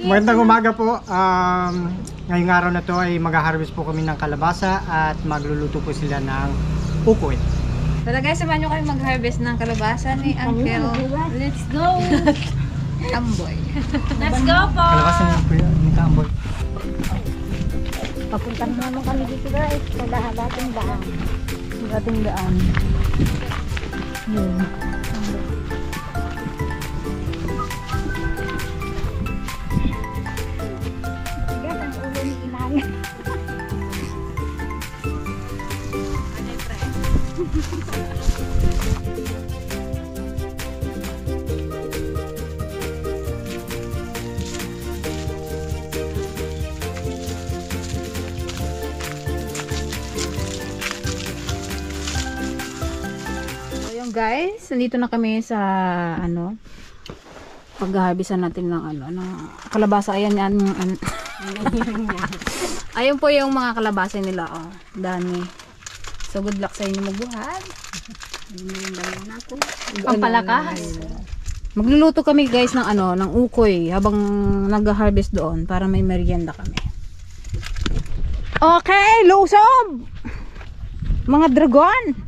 Magandang umaga po. Ngayong araw na to ay mag-harvest po kami ng kalabasa at magluluto po sila ng ukoy. Tara guys, samahan nyo kayo mag-harvest ng kalabasa ni Uncle. Let's go! Amboy. Let's go po! Kalabasa ni Kamboy. Papunta naman kami dito guys. Sa dating daan. Dating daan. Yun. Guys, ang ulo ni Inay. Guys, nandito na kami sa pag-harvestan natin ng ng kalabasa. Ayan yan. Ayun po yung mga kalabasa nila, oh. Dami. So good luck sa inyo magbuhat. Pampalakas. Magluluto kami guys ng ng ukoy habang nag-harvest doon para may merienda kami. Okay, lusob! Mga dragon!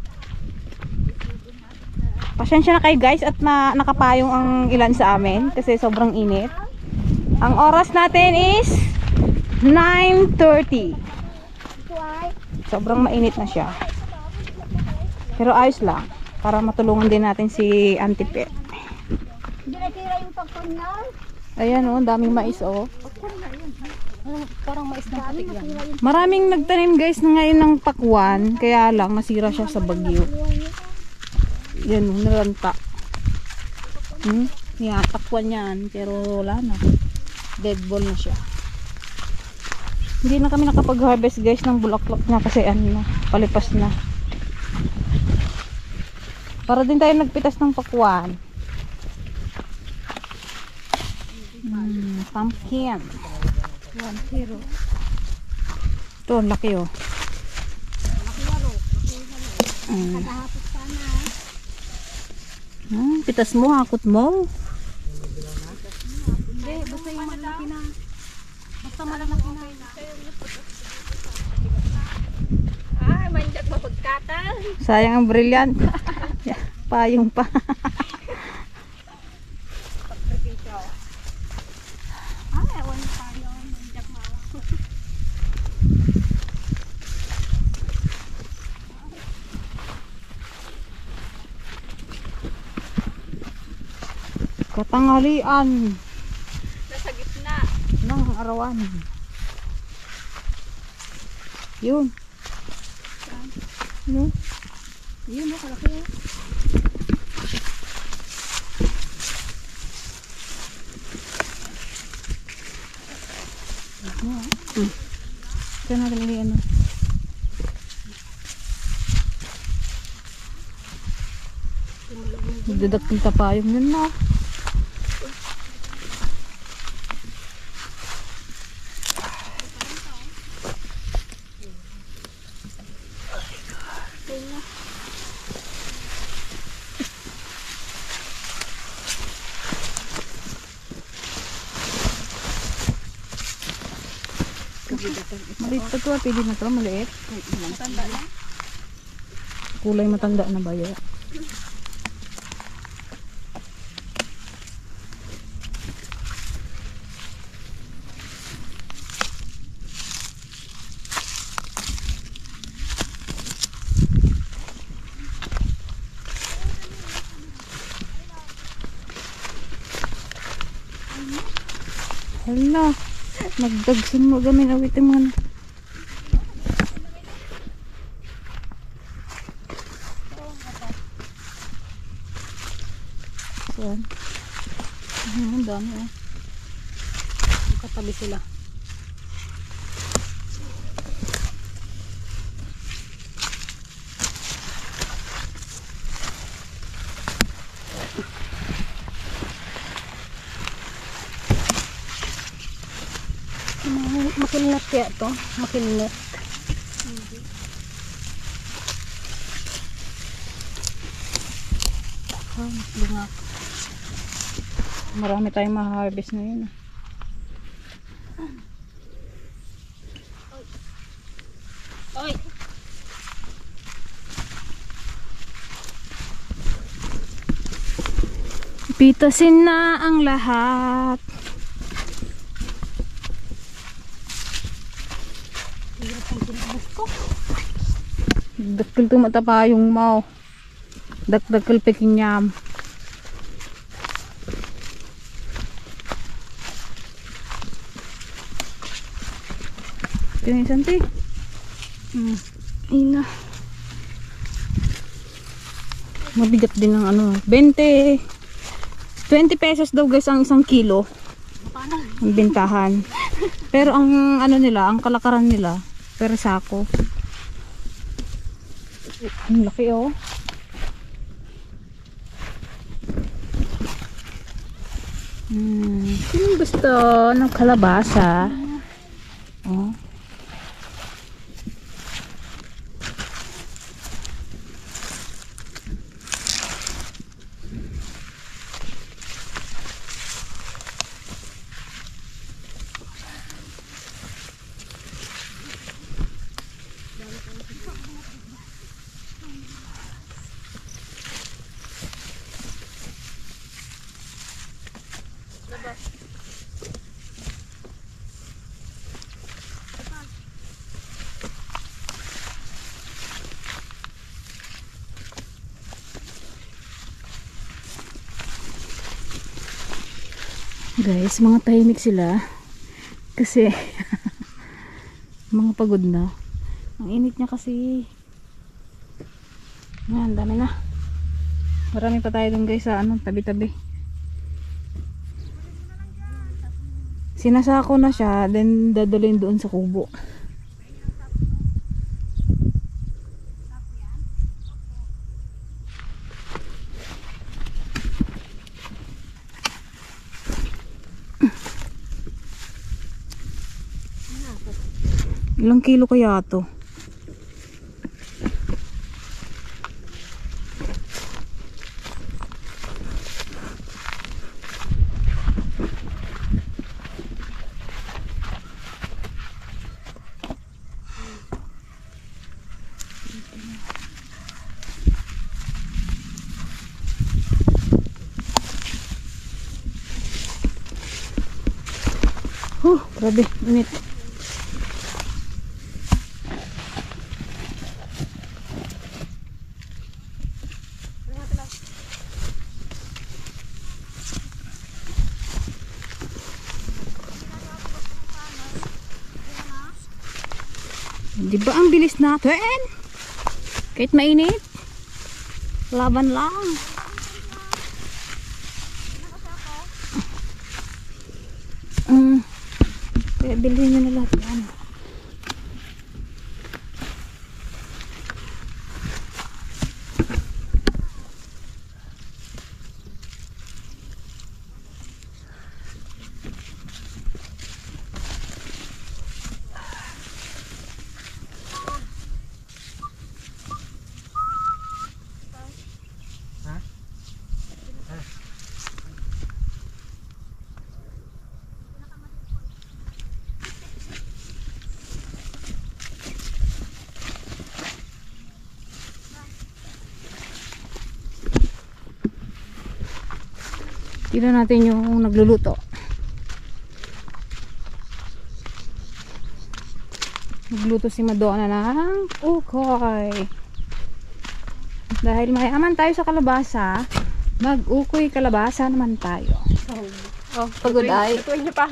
Pasensya na kayo guys at nakapayong ang ilan sa amin kasi sobrang init. Ang oras natin is 9:30. Sobrang mainit na siya. Pero ayos lang para matulungan din natin si Auntie Pet. Hindi na tira yung pakon niya. Ayan oh, daming mais oh. Parang mais na puti yan. Maraming nagtanim guys na ngayon ng pakwan, kaya lang nasira siya sa bagyo. Yan, nalanta. Yan, takwan yan. Pero wala na. Dead ball na siya. Hindi na kami nakapag-harvest guys ng bulaklak niya kasi palipas na. Para din tayo nagpitas ng pakwan. Pumpkin. 1 kilo. Ito, ang laki oh. Pitas mo, hakot mo. Hindi, basta yung malaki na. Basta malaki na. Ay, manjak mapagkatal. Sayang ang brilliant. Payong pa. Ay, awan tayo. Manjak mawa. Katanghalian Nasa gitna. ng arawan. Yun. Yun. Yun, kalaki. Ito natin ili Magdadagting tapayong yun na. Maliit pa ito, pwede na ito, maliit. Kulay matanda na ba yun? Hala, nagdagsin mo gamin awit yung mga so, ang dami oh. Katabi sila. Makilinat kaya to? Makilinat. Oh, maslungak. Marami tayong ma-harvest ngayon. Oy! Pitasin na ang lahat. Dakil tumatapa yung mau. Dakil pekinyam. Pinisan ti. Ina. Mabigat din ng ano. 20 pesos daw guys ang 1 kilo. Ang bintahan. Pero ang ano nila, ang kalakaran nila, per sako. Ang laki oh. Sino gusto ng kalabasa? Oh. Guys, mga tahimik sila kasi mga pagod na. Ang init niya kasi. Yan, dami na. Marami pa tayo dun guys sa ano, tabi-tabi. Sinasako na siya, then dadalhin doon sa kubo. Ilang kilo kaya to? Grabe, init. Di ba ang bilis natin? Kahit mainit. Laban lang. Kaya bilhin nyo na lahat yan. Tignan natin yung nagluluto. Nagluto si Madonna ng ukoy. Dahil mayaman tayo sa kalabasa, mag-ukoy kalabasa naman tayo. Oh, pagod ay. Tutuin niyo pa.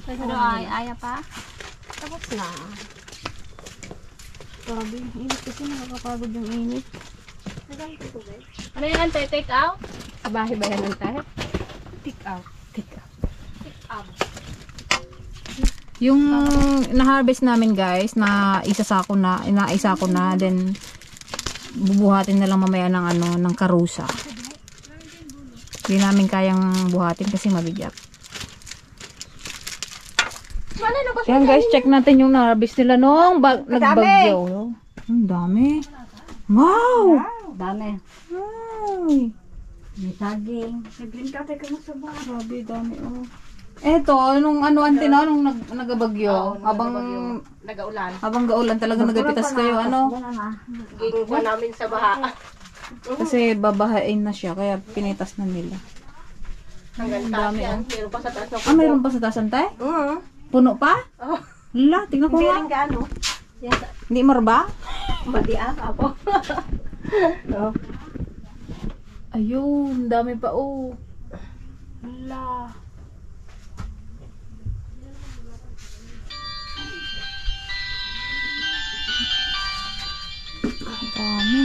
Ano ay? Aya pa? Tapos na. Grabe, init kasi nakakapagod yung init. Ano yan? Take out? Bahay-bayan lang tayo. Take out. Take out. Take out. Yung na-harvest namin guys, na isa ko na, then bubuhatin na lang mamaya ng ano, ng karusa. Hindi namin kayang buhatin kasi mabigat. Yan guys, check natin yung na-harvest nila nung nagbagyo. Ang dami. Wow! Dami. Ay, May saging. grabe, dami oh. Eto, nung ano antino, nung nagabagyo, Nagaulan. habang gaulan talaga nagapitas kayo, ano? Ginagawa namin sa baha. Kasi babahain na siya, kaya pinitas na nila. Hanggang taas yan. Meron pa sa taas ng Mayroon pa sa taas, antay? Puno pa? Oh. Hala, tingnan ko nga. gaano. Yes. Hindi marba? Badi ako. No. Ayun, dami pa oh. Hala. Dami.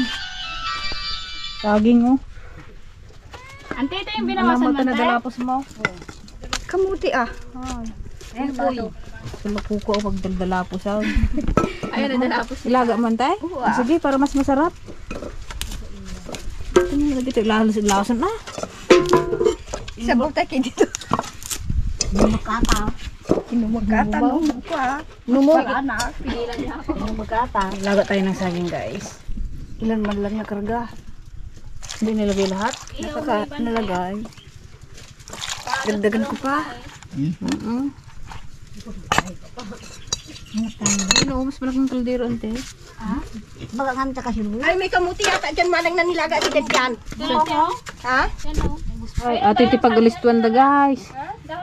Saging oh. Ante, ito yung Alam mo ito na dalapos mo? Kamuti ah. Ay, boy. Sumukuko ako pag daldalapos ah. Ayun, nadalapos. Ilaga man tay? Sige, para mas masarap. Ito na lagi ito. Lason na. Sabog tayo kayo dito. Numagkata. Numagkata. Numog. Pinilan niya ako. Numagkata. Laga tayo ng saging guys. Ilan man lang nakarga. Hindi nilagay lahat. Nalagay. Dagdagan ko pa. Ano, mas malaking kaldero ante. Baka kami takasilulo. Ay, may kamuti yata dyan manang nanilaga din dyan. Ha? Ay, ate tipag-alistuan da guys.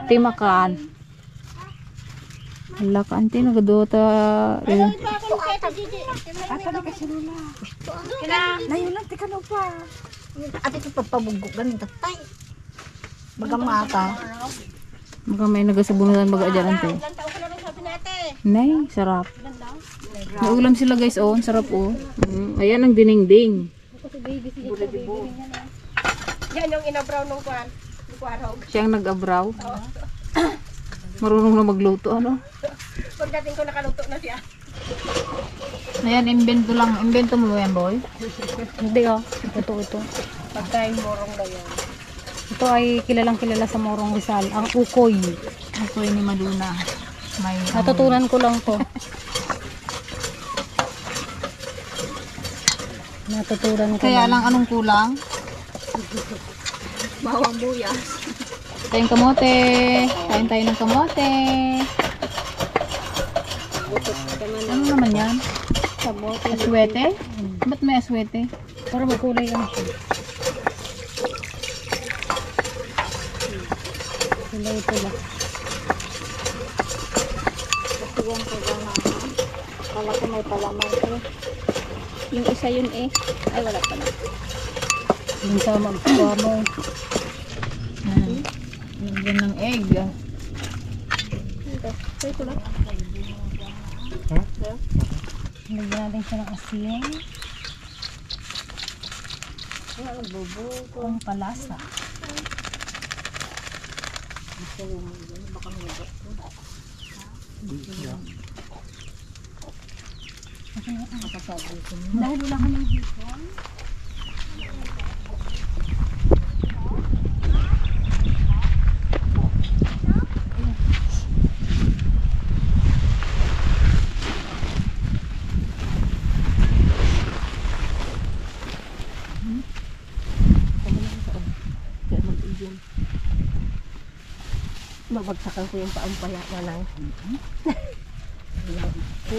Timakan. Hala ka ante, nagadota. Ata na kasilula. Layo lang, tika na pa. Ate ito pagpabugok ganun tatay. Bagang mata. Maka may nagasabunutan baga dyan ante. Nay, sarap. May ulam sila guys oh, ang sarap oh. Ayan ang dinengding. Yan yung inabraw nung kwan. Siya ang nag-abraw. Marunong na magluto ano. Pagdating ko nakaluto na siya. Ayan, imbento lang. Imbento mo yan boy? Hindi oh. Ito. Pagkain morong na yan. Ito ay kilalang kilala sa Morong Rizal. Ang ukoy. Ukoy ni Maduna. May, Natutunan ko lang to. Natutunan ko Kaya lang anong kulang? bawang buyas. Tayong kamote. Kain tayo ng kamote. Ano naman yan? Sabote. Aswete? Ba't may aswete? Para magkulay lang siya. Ito lang. Ito ko gana. Kala ko may palaman ko. Yung isa yun eh. Ay wala pala. Yung sama ko mo. Lagyan ng egg. Ito lang. Lagyan natin siya ng asin. Ang palasa. Dahil wala ka ng hipon. Mabagsakan ko yung paampaya na lang.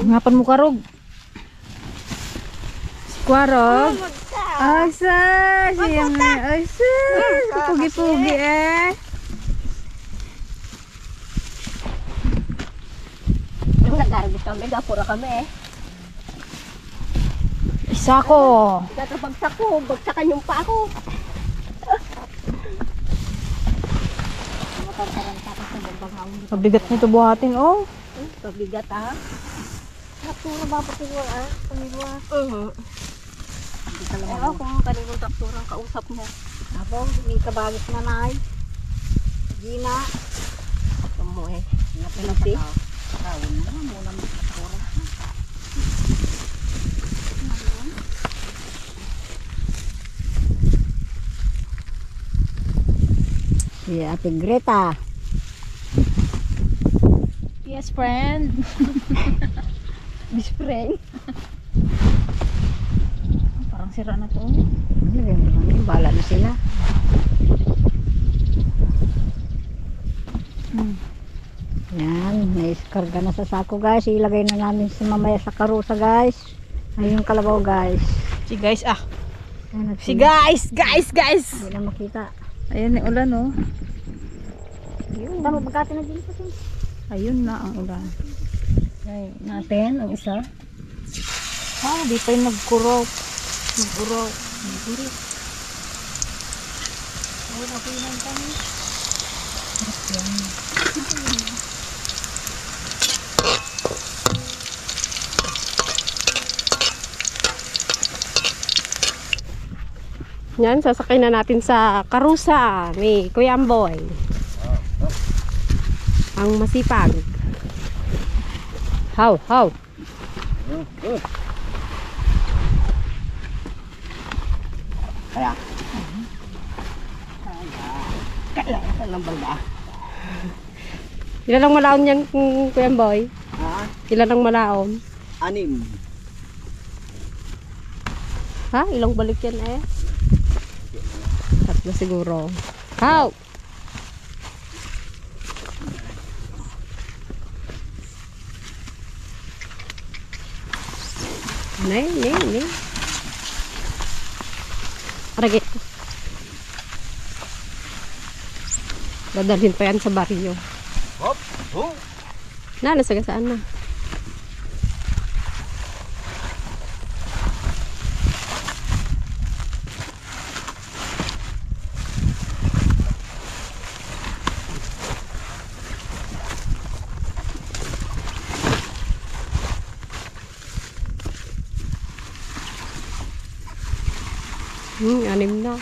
Ngapan mo karog. Kwarog. Asa, siyang na. Asa, pugi-pugi eh. Yung nag-harvest kami, gapura kami eh. Isa ko. Bagsak ko, bagsakan yung pa ako. Mabigat nito buhatin oh. Pabigat ah. Taktura ba patigwar ah? Pangilwa. Hindi ka lang. Ewan kung kaninong takturang kausap mo. Ako, may kabagis na nai. Gina. Kamu eh. Napilati. Kawin na muna may taktura. Si Ate Greta. best friend. Best friend. Parang sira na to. Lagyan mo lang yun. Bahala na sila. Yan. Naiskarga na sa sako guys. Ilagay na namin si mamaya sa karusa guys. Ayun yung kalabaw guys. Si guys, Ayan, si guys. Hindi na makita. Ayan yung ulan, oh. Yun. Tama magkati na din pa siya. Ayun na ang ulan. Ay, natin ang isa. Di pa yung nagkurok. Nagurok. Ay, napinan kami. Yan, sasakay na natin sa karusa ni Kuya Amboy. Ang masipag. Haw. Kailangan lang balda. Ilan lang malaon yan, Kuya Amboy? Ha? Ilan lang malaon? 6. Ha? Ilang balik yan eh? 3 siguro. Haw! Nay. Aragi. Dadalhin pa yan sa baryo. Hop! Oh! Nasagasaan na. Anim na.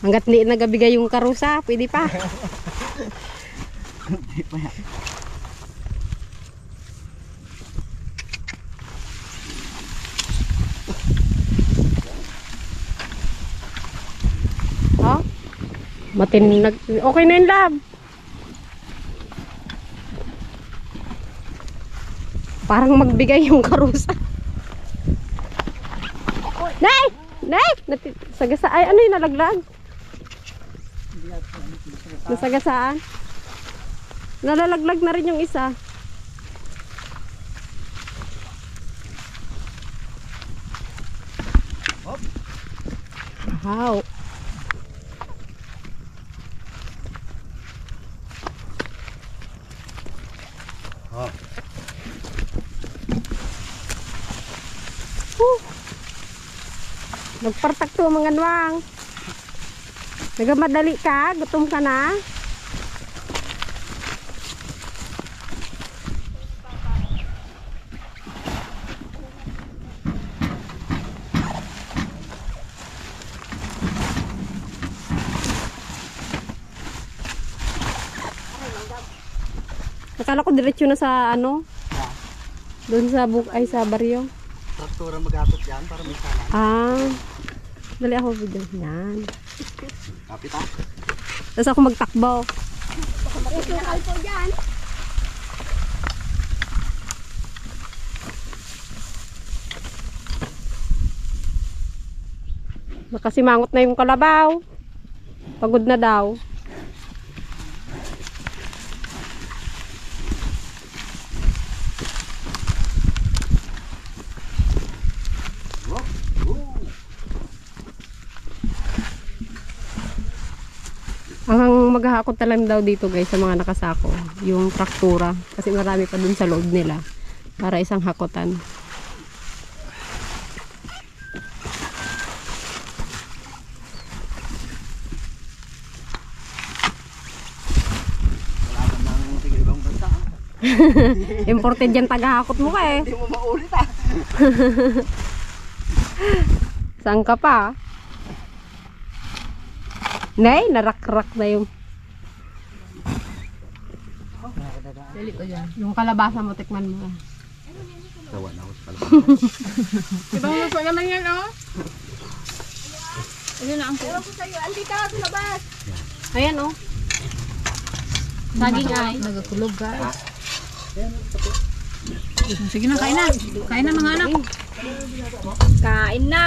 Hanggat di nagabigay yung karusa, pwede pa. Hindi pa yan. Ha? Okay na yun, lab. Parang magbigay yung karusa. Nay! Sagasaan. Ay, ano yung nalaglag? Nasagasaan. Nalalaglag na rin yung isa. Wow. Nagpartak to mga nwang. Nagamadali ka? Gutom ka na? Akala ko diretso na sa ano? Doon sa sa baryo. Traktura mag-atot yan para may salan. Dali ako video. Yan. Kapit ha? Tapos ako magtakbo. Sukal po dyan. Nakasimangot na yung kalabaw. Pagod na daw. Ang maghahakot na lang daw dito guys sa mga nakasako, yung traktura. Kasi marami pa dun sa loob nila para isang hakotan. Wala ka nang sige ibang bansa. Imported yan tagahakot mo ka eh. Hindi mo maulit ha. Saan ka pa? Nay, narak-rak na yung yung kalabasa mo, tikman mo. Tawa na ako sa Diba mo naman yan, oh? Ayun na ang kuha ko sa'yo. Andi ka sa labas. Ayan, oh. Saging ay. Nagakulog guys. Sige na, kain na. Kain na mga anak. Kain na.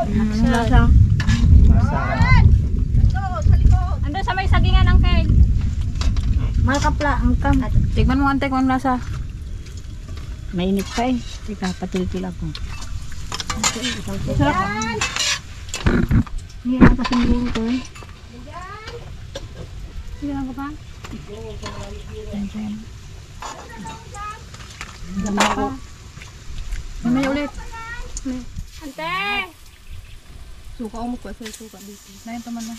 Anong lasa? Masarap. Ando sa may sagingan ang kain. Malkapla, angkam. Tikman mo ante kung anong lasa. Mainit pa eh. Ika, patil-til ako. Hindi na kasingin ko eh. Sige lang ko pa. Mamaya ulit. Ante! Suka mo ko sa suka dito. Nain taman na.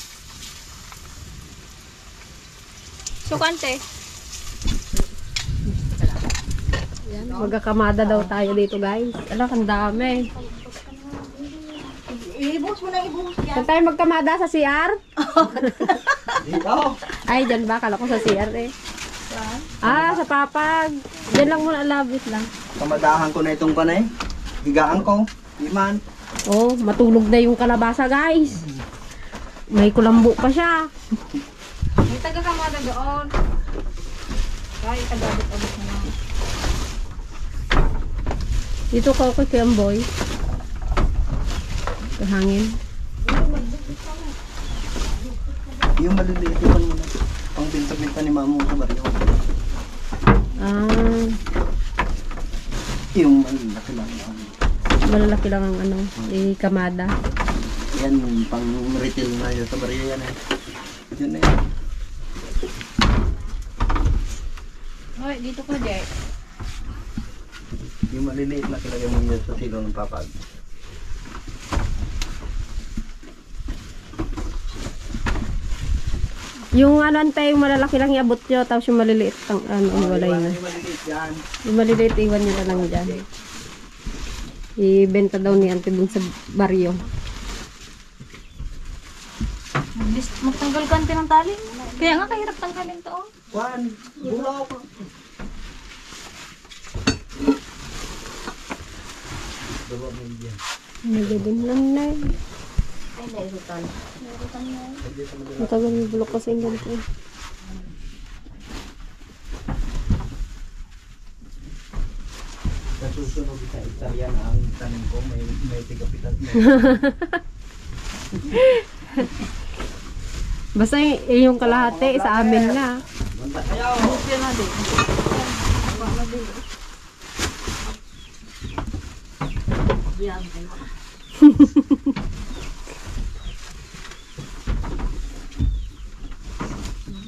Sukante. Magkakamada daw tayo dito guys. Ala, ang dami. Ibuhos mo na ibuhos yan. Saan tayo magkamada sa CR? Dito. Ay, dyan ba? Kala ko sa CR eh. Ah, sa papag. Dyan lang muna, labis lang. Kamadahan ko na itong panay. Higaan ko. Iman. Oh, matulog na yung kalabasa guys. May kulambo pa siya. May taga-kamada doon. Kaya taga-abot-abot na lang. Dito ko ako kay Amboy. Kahangin. Yung maliliit naman muna. Pang binta-binta ni mamo sa baryo. Ah, Yung malalaki lang. malalaki lang ang ano, kamada. Yan, pang retail na yun sa baryo yan eh. Yun na yan. Hoy, dito ko, Jay. Yung maliliit na kilagay mo yun sa silo ng papag. Yung ano ante, yung malalaki lang iabot nyo, tapos yung maliliit ang ano, iwalay na. Yung maliliit yan. Yung maliliit, iwan nyo na lang dyan. Ibenta daw ni ante dun sa baryo. Magtanggal kante ng tali. Kaya nga kahirap tanggalin to. Oh. Juan, bulaw ko. Nagdadin lang na. Ay, nairutan. Matagal yung bulok kasi yung ganito. Sa susunod sa Italia na ang tanim ko, may tigapitas na. Basta yung kalahati sa amin na. Banta kayo!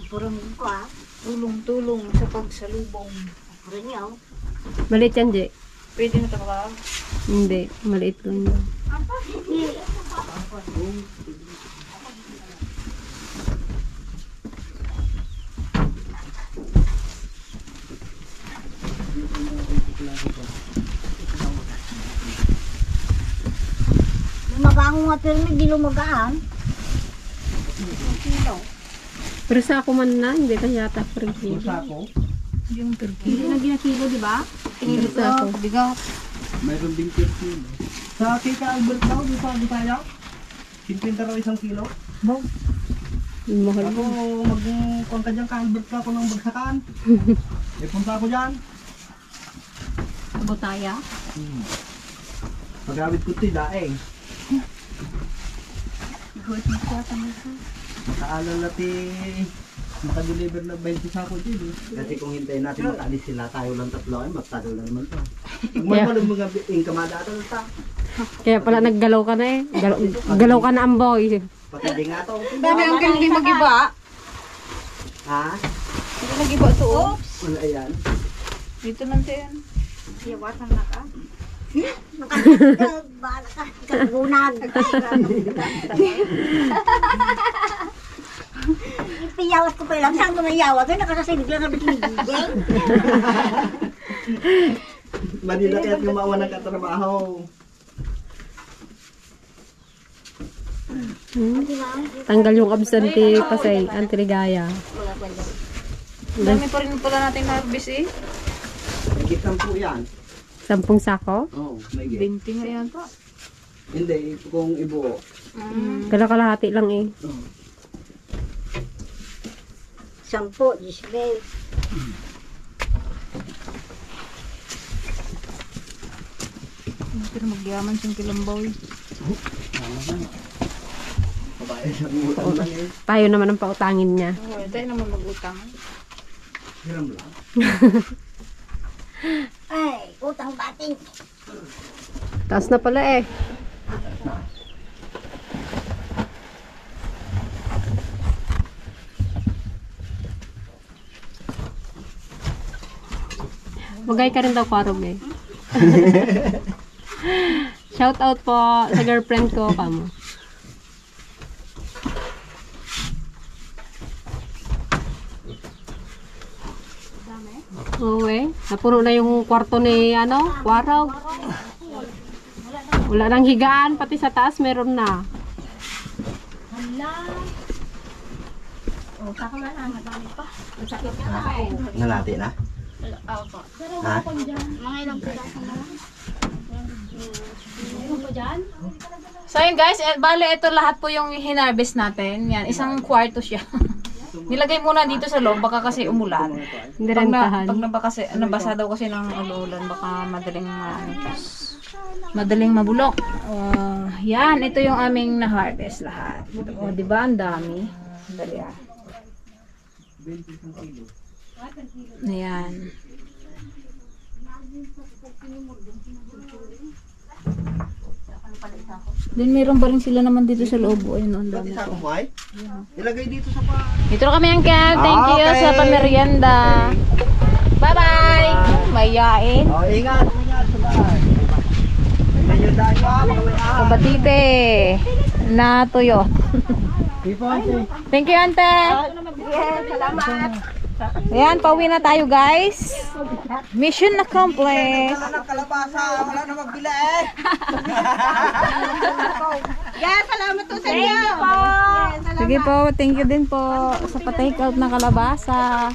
Purong ko ah. Tulong-tulong sa pagsalubong. Purong yaw. Maliit yan, Je. Pwede na ito ba? Hindi, maliit lang yan. Lumaga akong nga pero hindi lumagaan. Pero sa ako man na, hindi ka yata per kilo. Pusa ko, Yung turkey. Hindi na ginakilo, di ba? Hindi sa ako. Bigat. mayroon ding 10 kilo. Sa Tita Albert daw, di sa Bisaya, 50 raw isang kilo. Yung mahal Ako, mo. mag-kung ka dyan ka Albert ka ako ng bagsakan. May punta ako dyan. Botaya. Pag-awit ko ito, daeng. Makaalala ti makadeliver na 20 sako dito. Kasi kung hintayin natin makaalis sila, tayo lang tatlo ay magtalo lang naman to. Pag magmalong mga ingkamada ito ta. Kaya pala naggalaw ka na eh. Galaw ka na, Amboy. Patindi nga to. Dami ang hindi mag-iba. Ha? Hindi mag-iba to. Oh. Wala yan. Dito lang siya yan. Iwasan na ka. Bahala ka. Kagunag. Ipiyawas ko pa lang. Saan ko nayawas? Ay, nakasasinig lang na bitinigigay. Manila kaya't gumawa ng katrabaho. Tanggal yung absentee pasay, antirigaya. Dami pa rin pala natin harvest eh. Nagkitang po yan. 10 sako. Oo, may git. 20 nga yan pa. Hindi, kung ibuo. Kala kalahati lang eh. Oo. 10, 10. Pero magyaman siyang kilambaw eh. Babae sa utang lang eh. Tayo naman ang pautangin niya. Oo, tayo naman mag-utang. Hiram lang. Ay, utang bating. Taas na pala eh. Magay ka rin daw kwarog eh. Shout out po sa girlfriend ko, kamo. Oo eh. Napuno na yung kwarto ni kwarog. Wala nang higaan, pati sa taas meron na. Nalati na? Ha? So yun guys, bale ito lahat po yung hinarvest natin. Yan, isang kwarto siya. Nilagay muna dito sa loob, baka kasi umulan. Hindi Pag, rentahan. nabasa daw kasi ng ulan, baka madaling mabulok. Yan, ito yung aming na-harvest lahat. O, di ba? Ang dami. Dali ah. Ayan. Then meron pa rin sila naman dito sa loob. Ayun, ang dami. Pati sa kumay? Ilagay dito sa pa. Dito na kami Uncle. Thank you Okay. sa pamerienda. Bye-bye. Mayain. Oh, ingat. Ingat sa daan. Medyo daan mo. Baka may ahas. Kabatite. Na tuyo. Thank you, Ante. Salamat. Ayan, pauwi na tayo, guys. Mission accomplished. Anak kalabasa. Wala na magbila eh. Yes, salamat po sa inyo. Sige po, thank you din po sa pa-take out na kalabasa.